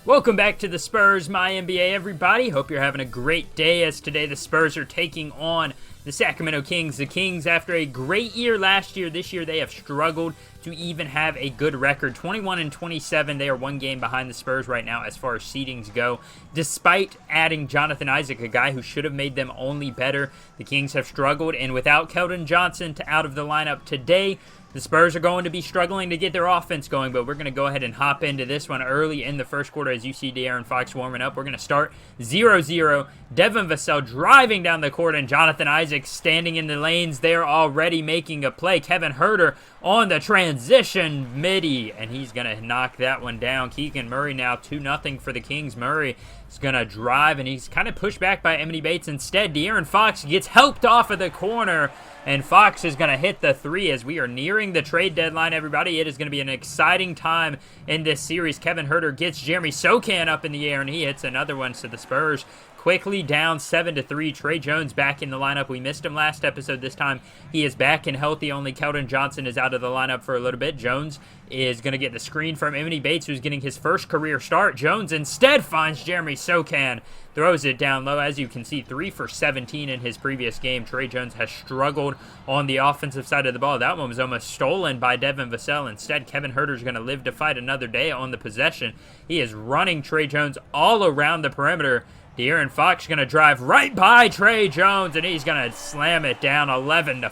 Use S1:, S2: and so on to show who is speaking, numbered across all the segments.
S1: Welcome back to the Spurs MyNBA, everybody. Hope you're having a great day, as today the Spurs are taking on the Sacramento Kings. The Kings, after a great year last year, this year they have struggled to even have a good record. 21-27, they are one game behind the Spurs right now as far as seedings go. Despite adding Jonathan Isaac, a guy who should have made them only better, the Kings have struggled, and without Keldon Johnson out of the lineup today, the Spurs are going to be struggling to get their offense going, but we're going to go ahead and hop into this one early in the first quarter as you see De'Aaron Fox warming up. We're going to start 0-0. Devin Vassell driving down the court, and Jonathan Isaac standing in the lanes there already making a play. Kevin Huerter on the transition midi, and he's going to knock that one down. Keegan Murray now 2-0 for the Kings. Murray is going to drive, and he's kind of pushed back by Emoni Bates. Instead, De'Aaron Fox gets helped off of the corner, and Fox is going to hit the three as we are nearing the trade deadline, everybody. It is going to be an exciting time in this series. Kevin Huerter gets Jeremy Sochan up in the air, and he hits another one, so the Spurs quickly down 7-3. Tre Jones back in the lineup. We missed him last episode. This time he is back and healthy. Only Keldon Johnson is out of the lineup for a little bit. Jones is going to get the screen from Emoni Bates, who's getting his first career start. Jones instead finds Jeremy Sochan, throws it down low. As you can see, 3 for 17 in his previous game. Tre Jones has struggled on the offensive side of the ball. That one was almost stolen by Devin Vassell. Instead, Kevin Huerter is going to live to fight another day on the possession. He is running Tre Jones all around the perimeter. De'Aaron Fox going to drive right by Tre Jones, and he's going to slam it down 11-5.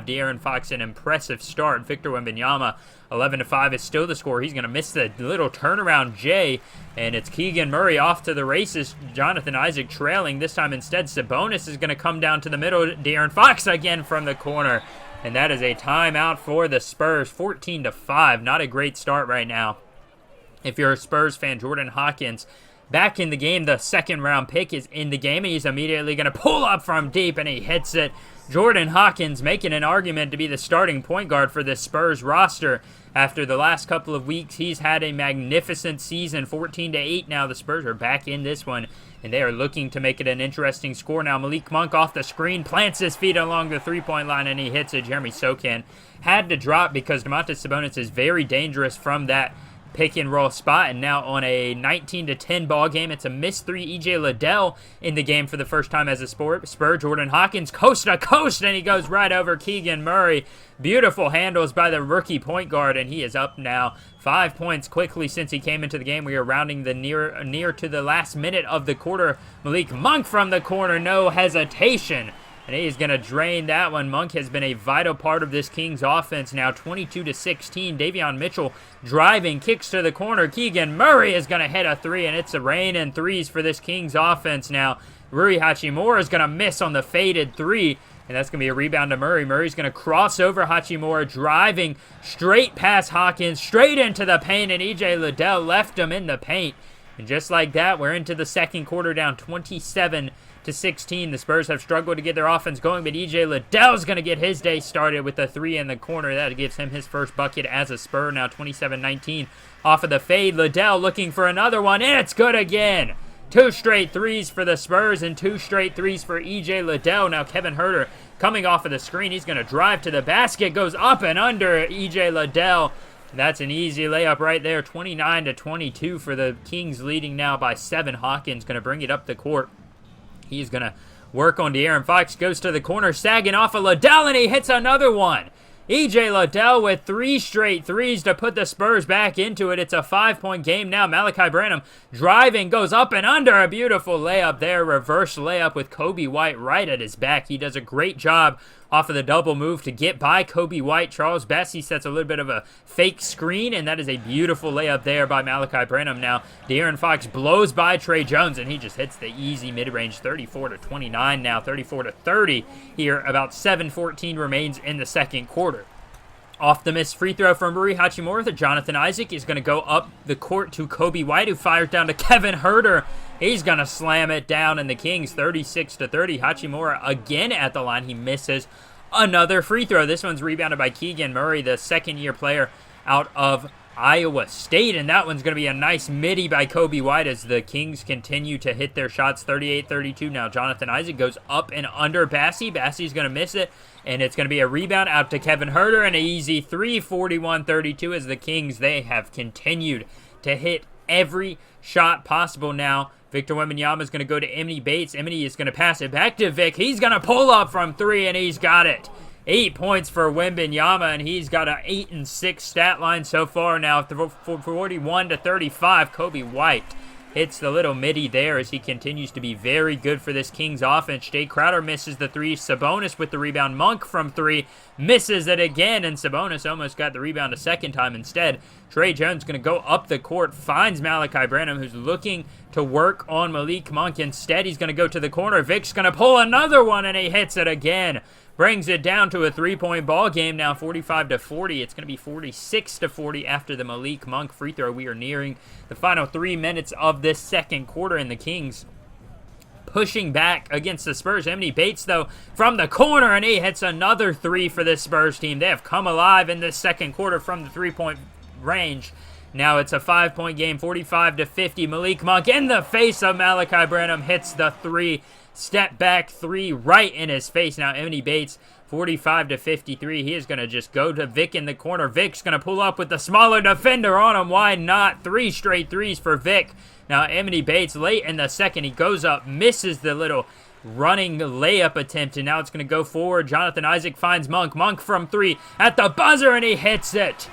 S1: De'Aaron Fox, an impressive start. Victor Wembanyama, 11-5 is still the score. He's going to miss the little turnaround J, and it's Keegan Murray off to the races. Jonathan Isaac trailing. This time instead, Sabonis is going to come down to the middle. De'Aaron Fox again from the corner, and that is a timeout for the Spurs. 14-5. Not a great start right now. If you're a Spurs fan, Jordan Hawkins back in the game. The second-round pick is in the game, and he's immediately going to pull up from deep, and he hits it. Jordan Hawkins making an argument to be the starting point guard for this Spurs roster. After the last couple of weeks, he's had a magnificent season. 14-8 now. The Spurs are back in this one, and they are looking to make it an interesting score now. Malik Monk off the screen, plants his feet along the three-point line, and he hits it. Jeremy Sochan had to drop because Domantas Sabonis is very dangerous from that pick and roll spot, and now on a 19-10 ball game, it's a missed three. E.J. Liddell in the game for the first time as a Spur. Jordan Hawkins coast to coast, and he goes right over Keegan Murray. Beautiful handles by the rookie point guard, and he is up now 5 points quickly since he came into the game. We are rounding the near to the last minute of the quarter. Malik Monk from the corner, no hesitation, and he's going to drain that one. Monk has been a vital part of this Kings offense now, 22-16. Davion Mitchell driving, kicks to the corner. Keegan Murray is going to hit a three, and it's a rain and threes for this Kings offense now. Rui Hachimura is going to miss on the faded three, and that's going to be a rebound to Murray. Murray's going to cross over Hachimura, driving straight past Hawkins, straight into the paint, and E.J. Liddell left him in the paint. And just like that, we're into the second quarter down 27-16. The Spurs have struggled to get their offense going, but E.J. Liddell's going to get his day started with a three in the corner. That gives him his first bucket as a Spur, now 27-19. Off of the fade, Liddell looking for another one, and it's good again. 2 straight threes for the Spurs and 2 straight threes for E.J. Liddell. Now Kevin Huerter coming off of the screen. He's going to drive to the basket, goes up and under E.J. Liddell. That's an easy layup right there. 29-22 for the Kings, leading now by 7. Hawkins going to bring it up the court. He's going to work on De'Aaron Fox. Goes to the corner, sagging off of Liddell, and he hits another one. E.J. Liddell with 3 straight threes to put the Spurs back into it. It's a 5-point game now. Malachi Branham driving, goes up and under. A beautiful layup there. Reverse layup with Kobe White right at his back. He does a great job off of the double move to get by Kobe White. Charles Bassey sets a little bit of a fake screen, and that is a beautiful layup there by Malachi Branham. Now, De'Aaron Fox blows by Tre Jones, and he just hits the easy mid-range. 34-29 now, 34-30 here. About 7:14 remains in the second quarter. Off the missed free throw from Rui Hachimura, Jonathan Isaac is going to go up the court to Kobe White, who fires down to Kevin Huerter. He's going to slam it down, and the Kings 36-30. Hachimura again at the line. He misses another free throw. This one's rebounded by Keegan Murray, the second-year player out of Iowa State, and that one's going to be a nice midi by Kobe White as the Kings continue to hit their shots. 38-32 now. Jonathan Isaac goes up and under Bassey. Bassey's going to miss it, and it's going to be a rebound out to Kevin Huerter, and an easy 3, 41-32 as the Kings, they have continued to hit every shot possible now. Victor Wembanyama is going to go to Emily Bates. Emily is going to pass it back to Vic. He's going to pull up from 3, and he's got it. 8 points for Wembanyama, and he's got an 8 and 6 stat line so far now, 41 to 35. Kobe White hits the little midi there as he continues to be very good for this Kings offense. Jay Crowder misses the 3. Sabonis with the rebound. Monk from 3 misses it again, and Sabonis almost got the rebound a second time instead. Trey Jones going to go up the court, finds Malachi Branham, who's looking to work on Malik Monk. Instead, he's going to go to the corner. Vic's going to pull another one, and he hits it again. Brings it down to a 3-point ball game now, 45 to 40. It's going to be 46 to 40 after the Malik Monk free throw. We are nearing the final 3 minutes of this second quarter, and the Kings pushing back against the Spurs. Emily Bates, though, from the corner, and he hits another 3 for this Spurs team. They have come alive in this second quarter from the 3-point range. Now it's a 5-point game, 45 to 50. Malik Monk in the face of Malachi Branham hits the 3. Step back 3 right in his face. Now Emily Bates, 45 to 53. He is going to just go to Vic in the corner. Vic's going to pull up with the smaller defender on him. Why not? 3 straight threes for Vic. Now Emily Bates late in the second. He goes up, misses the little running layup attempt, and now it's going to go forward. Jonathan Isaac finds Monk. Monk from 3 at the buzzer, and he hits it.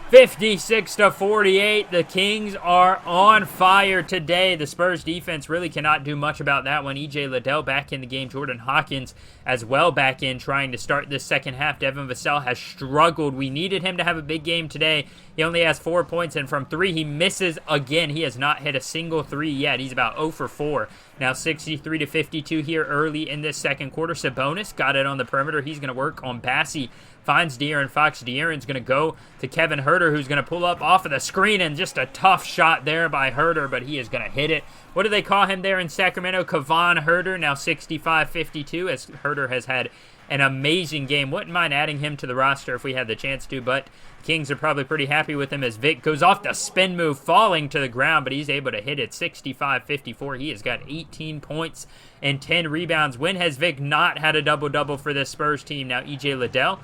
S1: 56 to 48. The Kings are on fire today. The Spurs defense really cannot do much about that one. E.J. Liddell back in the game. Jordan Hawkins as well back in, trying to start this second half. Devin Vassell has struggled. We needed him to have a big game today. He only has 4 points, and from 3 he misses again. He has not hit a single 3 yet. He's about 0 for 4. Now 63 to 52 here early in this second quarter. Sabonis got it on the perimeter. He's going to work on Bassey. Finds De'Aaron Fox. De'Aaron's going to go to Kevin Huerter, who's going to pull up off of the screen, and just a tough shot there by Huerter, but he is going to hit it. What do they call him there in Sacramento? Kevon Huerter, now 65-52, as Huerter has had an amazing game. Wouldn't mind adding him to the roster if we had the chance to, but the Kings are probably pretty happy with him as Vic goes off the spin move, falling to the ground, but he's able to hit it 65-54. He has got 18 points and 10 rebounds. When has Vic not had a double-double for this Spurs team? Now E.J. Liddell.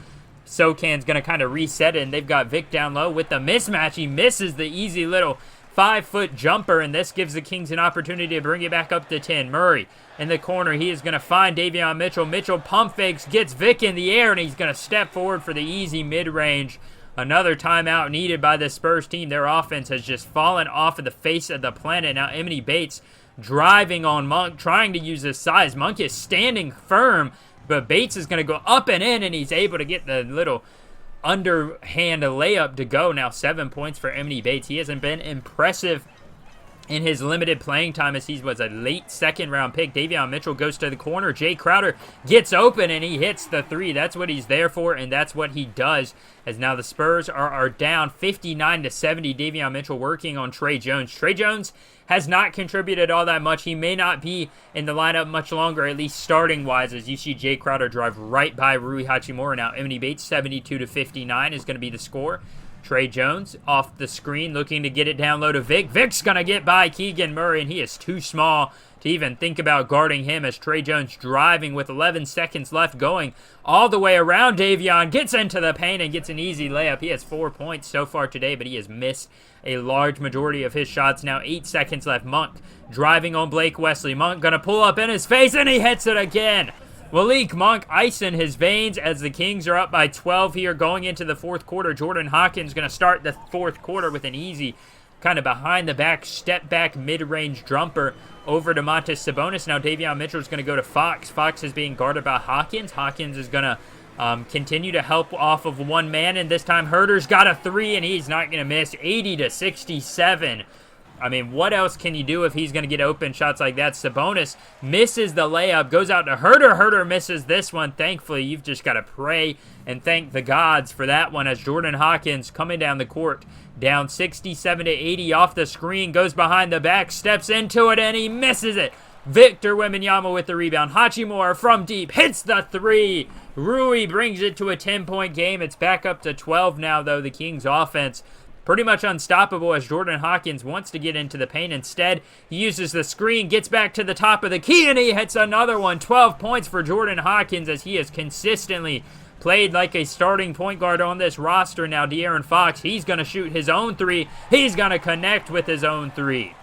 S1: Socan's going to kind of reset it, and they've got Vic down low with the mismatch. He misses the easy little 5-foot jumper, and this gives the Kings an opportunity to bring it back up to 10. Murray in the corner. He is going to find Davion Mitchell. Mitchell pump fakes, gets Vic in the air, and he's going to step forward for the easy mid-range. Another timeout needed by the Spurs team. Their offense has just fallen off of the face of the planet. Now Emily Bates driving on Monk, trying to use his size. Monk is standing firm, but Bates is going to go up and in, and he's able to get the little underhand layup to go. Now 7 points for Emily Bates. He hasn't been impressive in his limited playing time as he was a late second-round pick. Davion Mitchell goes to the corner. Jay Crowder gets open, and he hits the 3. That's what he's there for, and that's what he does, as now the Spurs are down 59 to 70. Davion Mitchell working on Trey Jones. Trey Jones has not contributed all that much. He may not be in the lineup much longer, at least starting-wise, as you see Jay Crowder drive right by Rui Hachimura. Now Emily Bates, 72 to 59 is going to be the score. Trey Jones off the screen looking to get it down low to Vic. Vic's going to get by Keegan Murray, and he is too small to even think about guarding him as Trey Jones driving with 11 seconds left, going all the way around Davion, gets into the paint and gets an easy layup. He has 4 points so far today, but he has missed a large majority of his shots. Now 8 seconds left. Monk driving on Blake Wesley. Monk going to pull up in his face, and he hits it again. Malik Monk ice in his veins as the Kings are up by 12 here going into the fourth quarter. Jordan Hawkins going to start the fourth quarter with an easy kind of behind-the-back, step-back, mid-range jumper over to Montes Sabonis. Now Davion Mitchell is going to go to Fox. Fox is being guarded by Hawkins. Hawkins is going to continue to help off of one man, and this time Huerter's got a 3, and he's not going to miss. 80 to 67. I mean, what else can you do if he's going to get open shots like that? Sabonis misses the layup, goes out to Huerter. Huerter misses this one. Thankfully, you've just got to pray and thank the gods for that one as Jordan Hawkins coming down the court, down 67 to 80 off the screen, goes behind the back, steps into it, and he misses it. Victor Wembanyama with the rebound. Hachimura from deep hits the 3. Rui brings it to a 10-point game. It's back up to 12 now, though. The Kings offense pretty much unstoppable as Jordan Hawkins wants to get into the paint. Instead, he uses the screen, gets back to the top of the key, and he hits another one. 12 points for Jordan Hawkins as he has consistently played like a starting point guard on this roster. Now De'Aaron Fox, he's going to shoot his own three. He's going to connect with his own three.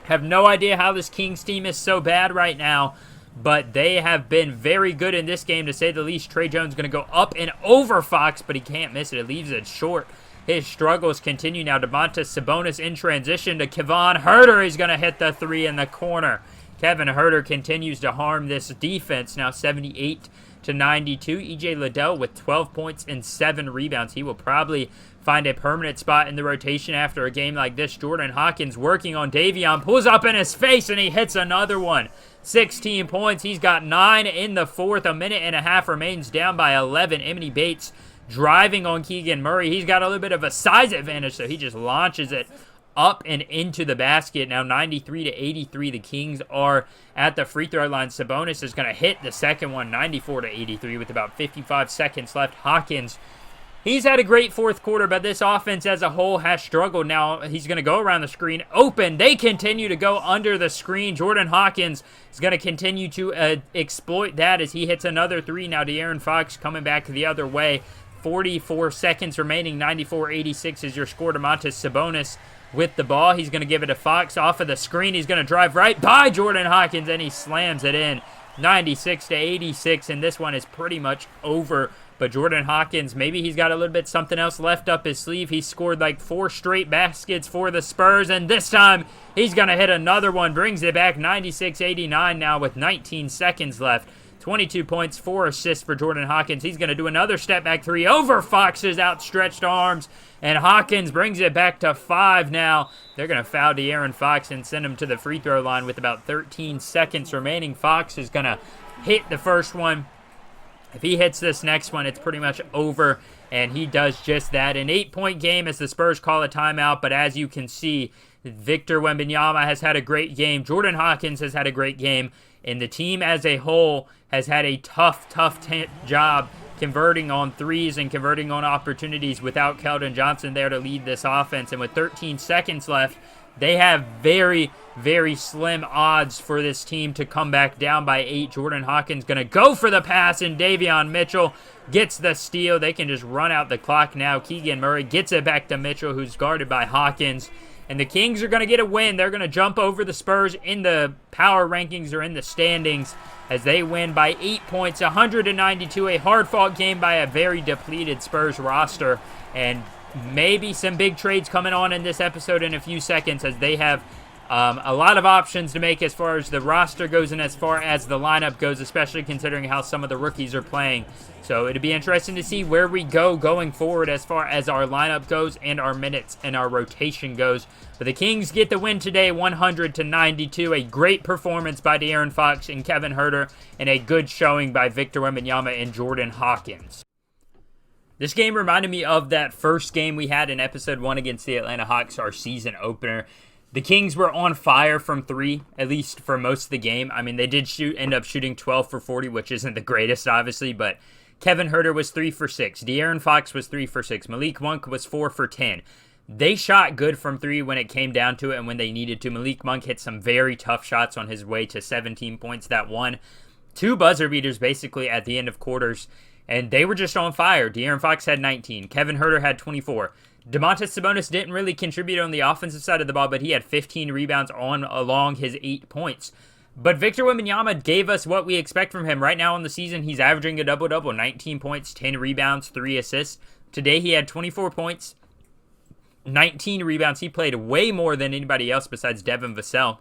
S1: Have no idea how this Kings team is so bad right now, but they have been very good in this game, to say the least. Trey Jones going to go up and over Fox, but he can't miss it. It leaves it short. His struggles continue now. Domantas Sabonis in transition to Kevin Huerter. He's going to hit the three in the corner. Kevin Huerter continues to harm this defense. Now 78-92. E.J. Liddell with 12 points and 7 rebounds. He will probably find a permanent spot in the rotation after a game like this. Jordan Hawkins working on Davion. Pulls up in his face, and he hits another one. 16 points. He's got 9 in the fourth. A minute and a half remains, down by 11. Emoni Bates driving on Keegan Murray. He's got a little bit of a size advantage, so he just launches it up and into the basket. Now 93-83. The Kings are at the free throw line. Sabonis is going to hit the second one, 94-83, with about 55 seconds left. Hawkins, he's had a great fourth quarter, but this offense as a whole has struggled. Now he's going to go around the screen. Open. They continue to go under the screen. Jordan Hawkins is going to continue to exploit that as he hits another three. Now De'Aaron Fox coming back the other way. 44 seconds remaining. 94-86 is your score. Domantas Sabonis with the ball. He's going to give it to Fox off of the screen. He's going to drive right by Jordan Hawkins, and he slams it in. 96-86, and this one is pretty much over. But Jordan Hawkins, maybe he's got a little bit something else left up his sleeve. He scored like 4 straight baskets for the Spurs, and this time he's going to hit another one. Brings it back 96-89 now with 19 seconds left. 22 points, 4 assists for Jordan Hawkins. He's going to do another step-back three over Fox's outstretched arms, and Hawkins brings it back to 5 now. They're going to foul De'Aaron Fox and send him to the free throw line with about 13 seconds remaining. Fox is going to hit the first one. If he hits this next one, it's pretty much over, and he does just that. An 8-point game as the Spurs call a timeout, but as you can see, Victor Wembanyama has had a great game. Jordan Hawkins has had a great game, and the team as a whole has had a tough job converting on threes and converting on opportunities without Keldon Johnson there to lead this offense. And with 13 seconds left, they have very, very slim odds for this team to come back down by 8. Jordan Hawkins going to go for the pass, and Davion Mitchell gets the steal. They can just run out the clock now. Keegan Murray gets it back to Mitchell, who's guarded by Hawkins. And the Kings are going to get a win. They're going to jump over the Spurs in the power rankings or in the standings as they win by 8 points, 192. A hard-fought game by a very depleted Spurs roster. And maybe some big trades coming on in this episode in a few seconds, as they have a lot of options to make as far as the roster goes and as far as the lineup goes, especially considering how some of the rookies are playing. So it'll be interesting to see where we go going forward as far as our lineup goes and our minutes and our rotation goes. But the Kings get the win today, 100-92. A great performance by De'Aaron Fox and Kevin Huerter, and a good showing by Victor Wembanyama and Jordan Hawkins. This game reminded me of that first game we had in episode 1 against the Atlanta Hawks, our season opener. The Kings were on fire from 3, at least for most of the game. I mean, they did end up shooting 12 for 40, which isn't the greatest, obviously, but Kevin Huerter was 3 for 6. De'Aaron Fox was 3 for 6. Malik Monk was 4 for 10. They shot good from 3 when it came down to it and when they needed to. Malik Monk hit some very tough shots on his way to 17 points that won. 2 buzzer beaters basically at the end of quarters, and they were just on fire. De'Aaron Fox had 19. Kevin Huerter had 24. Domantas Sabonis didn't really contribute on the offensive side of the ball, but he had 15 rebounds along his 8 points. But Victor Wembanyama gave us what we expect from him. Right now in the season, he's averaging a double-double, 19 points, 10 rebounds, 3 assists. Today he had 24 points, 19 rebounds. He played way more than anybody else besides Devin Vassell.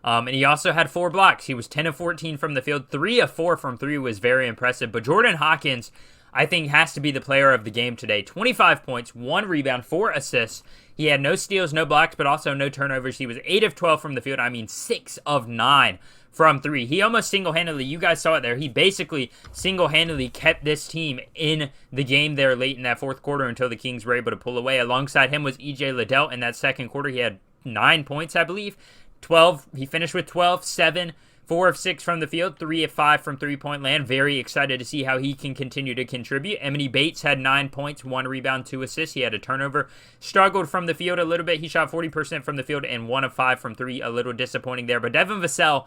S1: And he also had 4 blocks. He was 10 of 14 from the field. 3 of 4 from 3 was very impressive. But Jordan Hawkins, I think, has to be the player of the game today. 25 points, 1 rebound, 4 assists. He had no steals, no blocks, but also no turnovers. He was 8 of 12 from the field. I mean, 6 of 9 from 3. He almost single-handedly, you guys saw it there, he basically single-handedly kept this team in the game there late in that fourth quarter until the Kings were able to pull away. Alongside him was E.J. Liddell in that second quarter. He had 9 points, I believe. 12. He finished with 12, 7, 4 of 6 from the field, 3 of 5 from three-point land. Very excited to see how he can continue to contribute. Emoni Bates had 9 points, 1 rebound, 2 assists. He had a turnover. Struggled from the field a little bit. He shot 40% from the field and 1 of 5 from 3. A little disappointing there. But Devin Vassell,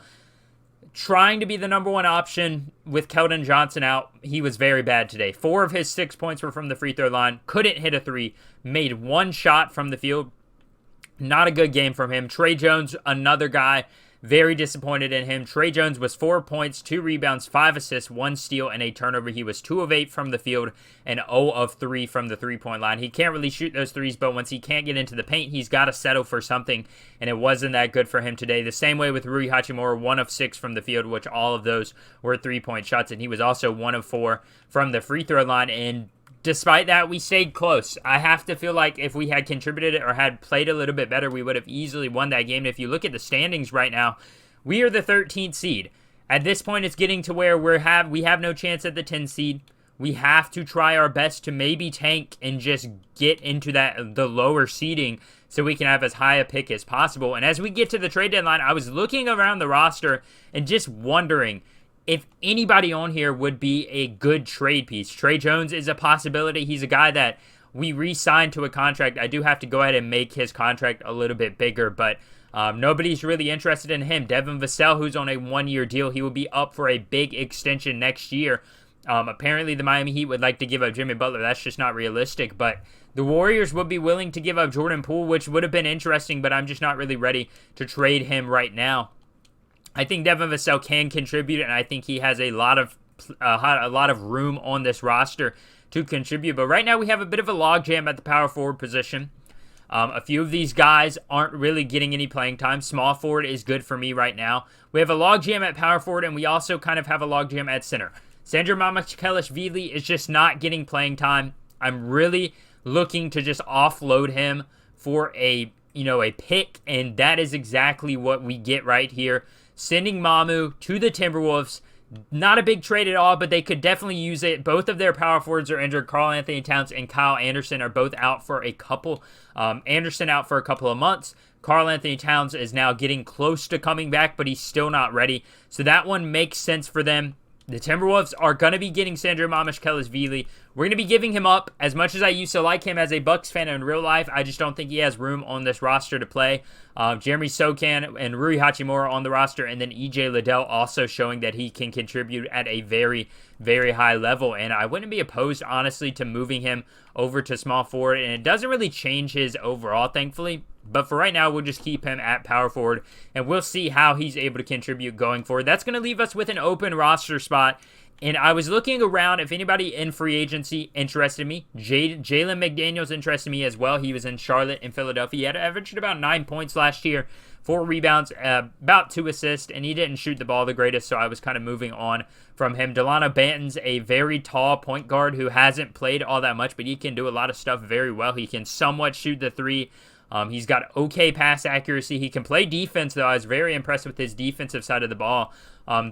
S1: trying to be the number one option with Keldon Johnson out. He was very bad today. 4 of his 6 points were from the free throw line. Couldn't hit a 3. Made 1 shot from the field. Not a good game from him. Trey Jones, another guy, very disappointed in him. Trey Jones was 4 points, 2 rebounds, 5 assists, 1 steal, and a turnover. He was 2 of 8 from the field and 0 of 3 from the three-point line. He can't really shoot those threes, but once he can't get into the paint, he's got to settle for something, and it wasn't that good for him today. The same way with Rui Hachimura, 1 of 6 from the field, which all of those were three-point shots, and he was also 1 of 4 from the free throw line, and despite that, we stayed close. I have to feel like if we had contributed or had played a little bit better, we would have easily won that game. And if you look at the standings right now, we are the 13th seed. At this point, it's getting to where we have no chance at the 10 seed. We have to try our best to maybe tank and just get into the lower seeding so we can have as high a pick as possible. And as we get to the trade deadline, I was looking around the roster and just wondering if anybody on here would be a good trade piece. Trey Jones is a possibility. He's a guy that we re-signed to a contract. I do have to go ahead and make his contract a little bit bigger, but nobody's really interested in him. Devin Vassell, who's on a 1-year deal, he will be up for a big extension next year. Apparently, the Miami Heat would like to give up Jimmy Butler. That's just not realistic, but the Warriors would be willing to give up Jordan Poole, which would have been interesting, but I'm just not really ready to trade him right now. I think Devin Vassell can contribute, and I think he has a lot of room on this roster to contribute. But right now we have a bit of a logjam at the power forward position. A few of these guys aren't really getting any playing time. Small forward is good for me right now. We have a logjam at power forward, and we also kind of have a logjam at center. Sandro Mamukelashvili is just not getting playing time. I'm really looking to just offload him for a pick, and that is exactly what we get right here. Sending Mamu to the Timberwolves, not a big trade at all, but they could definitely use it. Both of their power forwards are injured. Karl-Anthony Towns and Kyle Anderson are both out for a couple. Anderson out for a couple of months. Karl-Anthony Towns is now getting close to coming back, but he's still not ready. So that one makes sense for them. The Timberwolves are going to be getting Sandro Mamukelashvili. We're going to be giving him up. As much as I used to like him as a Bucks fan in real life, I just don't think he has room on this roster to play. Jeremy Sokan and Rui Hachimura on the roster, and then EJ Liddell also showing that he can contribute at a very, very high level. And I wouldn't be opposed, honestly, to moving him over to small forward. And it doesn't really change his overall, thankfully. But for right now, we'll just keep him at power forward, and we'll see how he's able to contribute going forward. That's going to leave us with an open roster spot. And I was looking around if anybody in free agency interested me. Jalen McDaniels interested me as well. He was in Charlotte and Philadelphia. He had averaged about 9 points last year, 4 rebounds, about 2 assists, and he didn't shoot the ball the greatest, so I was kind of moving on from him. Delano Banton's a very tall point guard who hasn't played all that much, but he can do a lot of stuff very well. He can somewhat shoot the 3. He's got okay pass accuracy. He can play defense, though. I was very impressed with his defensive side of the ball.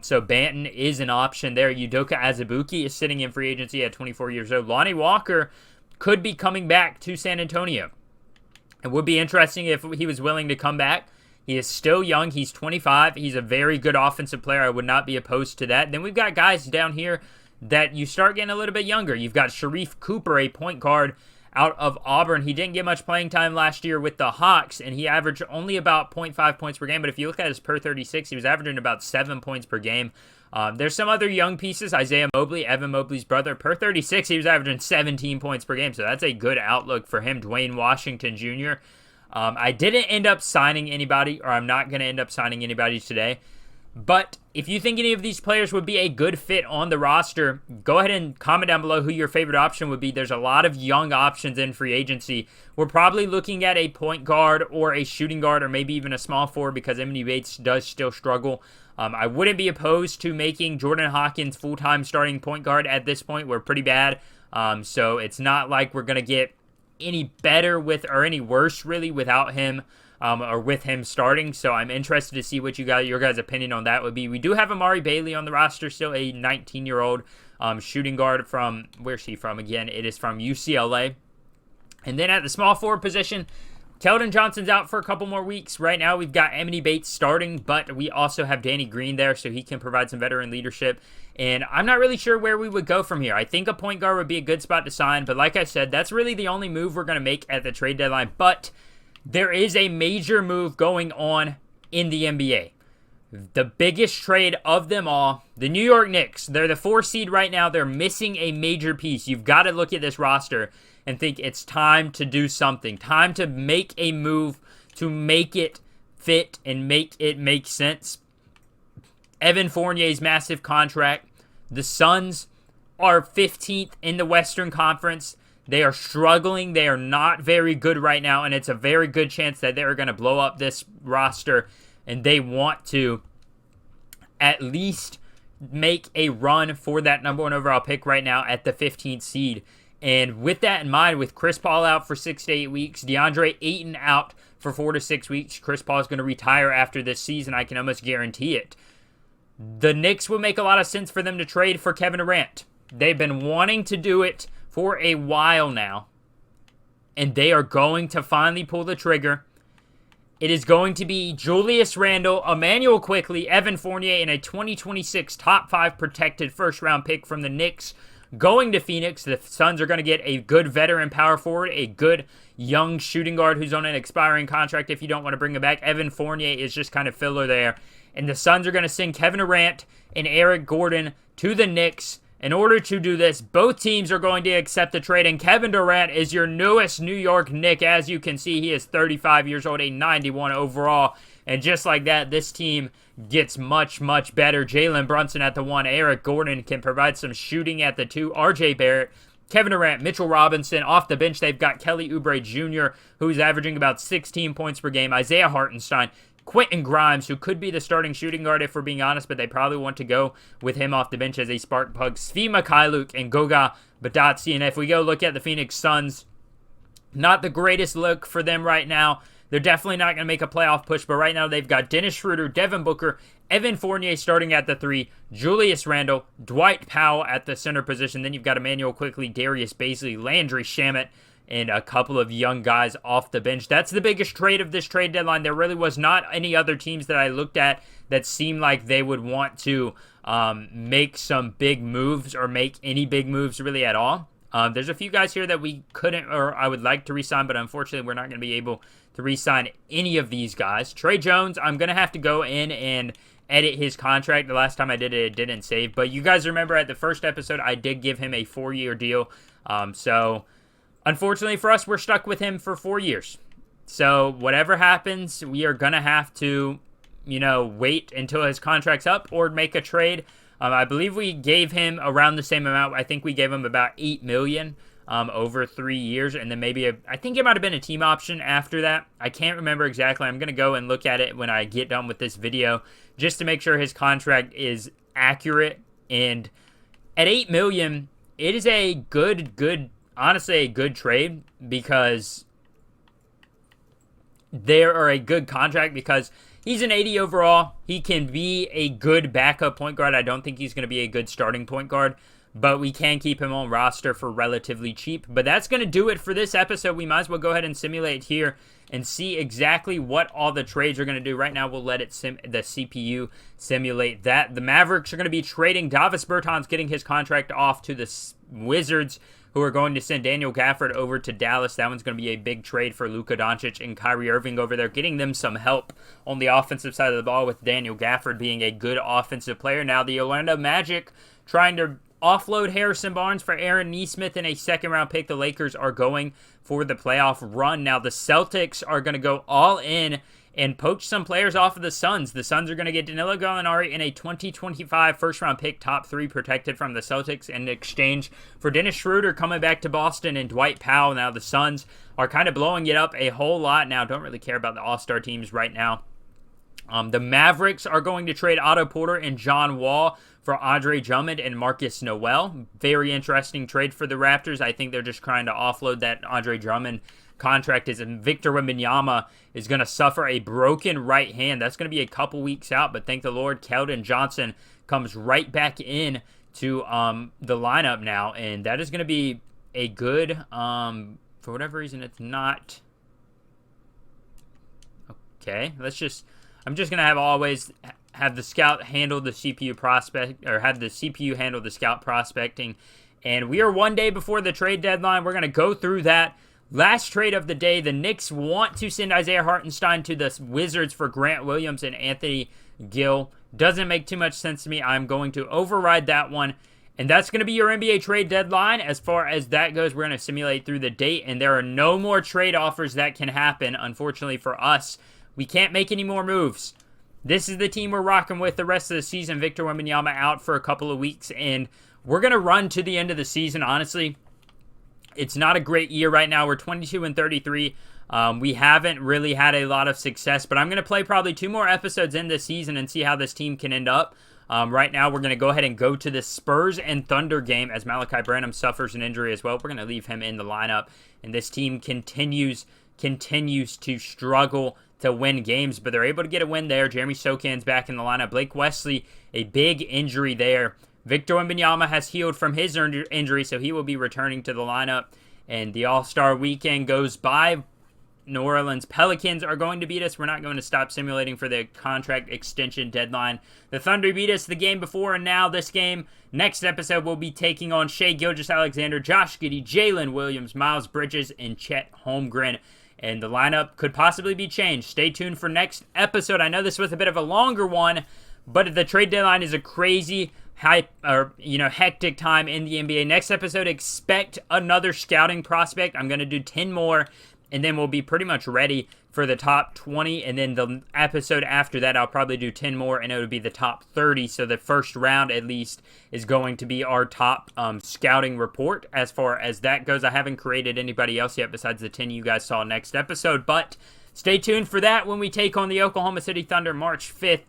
S1: So Banton is an option there. Udoka Azubuike is sitting in free agency at 24 years old. Lonnie Walker could be coming back to San Antonio. It would be interesting if he was willing to come back. He is still young. He's 25. He's a very good offensive player. I would not be opposed to that. Then we've got guys down here that you start getting a little bit younger. You've got Sharif Cooper, a point guard out of Auburn. He didn't get much playing time last year with the Hawks, and he averaged only about 0.5 points per game. But if you look at his per 36, he was averaging about 7 points per game. There's some other young pieces. Isaiah Mobley, Evan Mobley's brother, per 36, he was averaging 17 points per game. So that's a good outlook for him. Dwayne Washington Jr. I didn't end up signing anybody, or I'm not going to end up signing anybody today. But if you think any of these players would be a good fit on the roster, go ahead and comment down below who your favorite option would be. There's a lot of young options in free agency. We're probably looking at a point guard or a shooting guard or maybe even a small forward because Emily Bates does still struggle. I wouldn't be opposed to making Jordan Hawkins full-time starting point guard at this point. We're pretty bad. So it's not like we're going to get any better or any worse really without him. Or with him starting, so I'm interested to see what your guys' opinion on that would be. We do have Amari Bailey on the roster, still a 19-year-old shooting guard from, where's he from again? It is from UCLA. And then at the small forward position, Keldon Johnson's out for a couple more weeks. Right now we've got Emily Bates starting, but we also have Danny Green there, so he can provide some veteran leadership. And I'm not really sure where we would go from here. I think a point guard would be a good spot to sign, but like I said, that's really the only move we're going to make at the trade deadline. But there is a major move going on in the NBA. The biggest trade of them all, the New York Knicks. They're the 4 seed right now. They're missing a major piece. You've got to look at this roster and think it's time to do something. Time to make a move to make it fit and make it make sense. Evan Fournier's massive contract. The Suns are 15th in the Western Conference. They are struggling. They are not very good right now, and it's a very good chance that they're going to blow up this roster, and they want to at least make a run for that number 1 overall pick right now at the 15th seed. And with that in mind, with Chris Paul out for 6 to 8 weeks, DeAndre Ayton out for 4 to 6 weeks, Chris Paul is going to retire after this season. I can almost guarantee it. The Knicks would make a lot of sense for them to trade for Kevin Durant. They've been wanting to do it for a while now, and they are going to finally pull the trigger. It is going to be Julius Randle, Emmanuel Quickley, Evan Fournier, and a 2026 top 5 protected first-round pick from the Knicks going to Phoenix. The Suns are going to get a good veteran power forward, a good young shooting guard who's on an expiring contract if you don't want to bring him back. Evan Fournier is just kind of filler there. And the Suns are going to send Kevin Durant and Eric Gordon to the Knicks. In order to do this, both teams are going to accept the trade, and Kevin Durant is your newest New York Knick. As you can see, he is 35 years old, a 91 overall, and just like that, this team gets much, much better. Jalen Brunson at the 1, Eric Gordon can provide some shooting at the 2, RJ Barrett, Kevin Durant, Mitchell Robinson. Off the bench, they've got Kelly Oubre Jr., who's averaging about 16 points per game, Isaiah Hartenstein, Quentin Grimes, who could be the starting shooting guard if we're being honest, but they probably want to go with him off the bench as a spark plug. Svi Mikhailuk and Goga Badatsi. And if we go look at the Phoenix Suns, not the greatest look for them right now. They're definitely not going to make a playoff push, but right now they've got Dennis Schroeder, Devin Booker, Evan Fournier starting at the 3, Julius Randle, Dwight Powell at the center position. Then you've got Emmanuel Quickley, Darius Bazley, Landry Shamet, and a couple of young guys off the bench. That's the biggest trade of this trade deadline. There really was not any other teams that I looked at that seemed like they would want to make some big moves or make any big moves really at all. There's a few guys here that we couldn't, or I would like to re-sign, but unfortunately we're not going to be able to re-sign any of these guys. Trey Jones, I'm going to have to go in and edit his contract. The last time I did it, it didn't save. But you guys remember at the first episode, I did give him a 4-year deal. So unfortunately for us, we're stuck with him for 4 years. So whatever happens, we are going to have to, wait until his contract's up or make a trade. I believe we gave him around the same amount. I think we gave him about $8 million over 3 years. And then maybe, I think it might have been a team option after that. I can't remember exactly. I'm going to go and look at it when I get done with this video just to make sure his contract is accurate. And at $8 million, it is a honestly a good trade because there are a good contract because he's an 80 overall. He can be a good backup point guard. I don't think he's going to be a good starting point guard, but we can keep him on roster for relatively cheap. But that's going to do it for this episode. We might as well go ahead and simulate here and see exactly what all the trades are going to do. Right now, we'll let it the CPU simulate that. The Mavericks are going to be trading. Davis Bertans getting his contract off to the Wizards, who are going to send Daniel Gafford over to Dallas. That one's going to be a big trade for Luka Doncic and Kyrie Irving over there, getting them some help on the offensive side of the ball with Daniel Gafford being a good offensive player. Now the Orlando Magic trying to offload Harrison Barnes for Aaron Nesmith and a second-round pick. The Lakers are going for the playoff run. Now the Celtics are going to go all in and poach some players off of the Suns. The Suns are going to get Danilo Gallinari in a 2025 first-round pick, top 3 protected from the Celtics in exchange for Dennis Schroeder coming back to Boston and Dwight Powell. Now the Suns are kind of blowing it up a whole lot now. Don't really care about the all-star teams right now. The Mavericks are going to trade Otto Porter and John Wall for Andre Drummond and Marcus Noel. Very interesting trade for the Raptors. I think they're just trying to offload that Andre Drummond contract, is Victor Wembanyama is going to suffer a broken right hand. That's going to be a couple weeks out, but thank the Lord, Keldon Johnson comes right back in to the lineup now, and that is going to be a good, for whatever reason, it's not. Okay, I'm just going to have the scout handle the CPU prospect, or have the CPU handle the scout prospecting, and we are 1 day before the trade deadline. We're going to go through that. Last trade of the day, the Knicks want to send Isaiah Hartenstein to the Wizards for Grant Williams and Anthony Gill. Doesn't make too much sense to me. I'm going to override that one. And that's going to be your NBA trade deadline. As far as that goes, we're going to simulate through the date, and there are no more trade offers that can happen. Unfortunately for us, we can't make any more moves. This is the team we're rocking with the rest of the season. Victor Wembanyama out for a couple of weeks, and we're going to run to the end of the season, honestly. It's not a great year right now. We're 22-33. We haven't really had a lot of success, but I'm going to play probably 2 more episodes in this season and see how this team can end up. Right now, we're going to go ahead and go to the Spurs and Thunder game as Malachi Branham suffers an injury as well. We're going to leave him in the lineup, and this team continues to struggle to win games, but they're able to get a win there. Jeremy Sokan's back in the lineup. Blake Wesley, a big injury there. Victor Wembanyama has healed from his injury, so he will be returning to the lineup. And the All-Star weekend goes by. New Orleans Pelicans are going to beat us. We're not going to stop simulating for the contract extension deadline. The Thunder beat us the game before, and now this game. Next episode, we'll be taking on Shai Gilgeous-Alexander, Josh Giddey, Jalen Williams, Miles Bridges, and Chet Holmgren. And the lineup could possibly be changed. Stay tuned for next episode. I know this was a bit of a longer one, but the trade deadline is a crazy hectic time in the NBA. Next episode, expect another scouting prospect. I'm going to do 10 more, and then we'll be pretty much ready for the top 20. And then the episode after that, I'll probably do 10 more, and it would be the top 30. So the first round, at least, is going to be our top scouting report. As far as that goes, I haven't created anybody else yet besides the 10 you guys saw next episode. But stay tuned for that when we take on the Oklahoma City Thunder March 5th.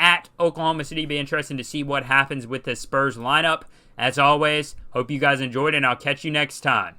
S1: At Oklahoma City. Be interesting to see what happens with the Spurs lineup. As always, hope you guys enjoyed, and I'll catch you next time.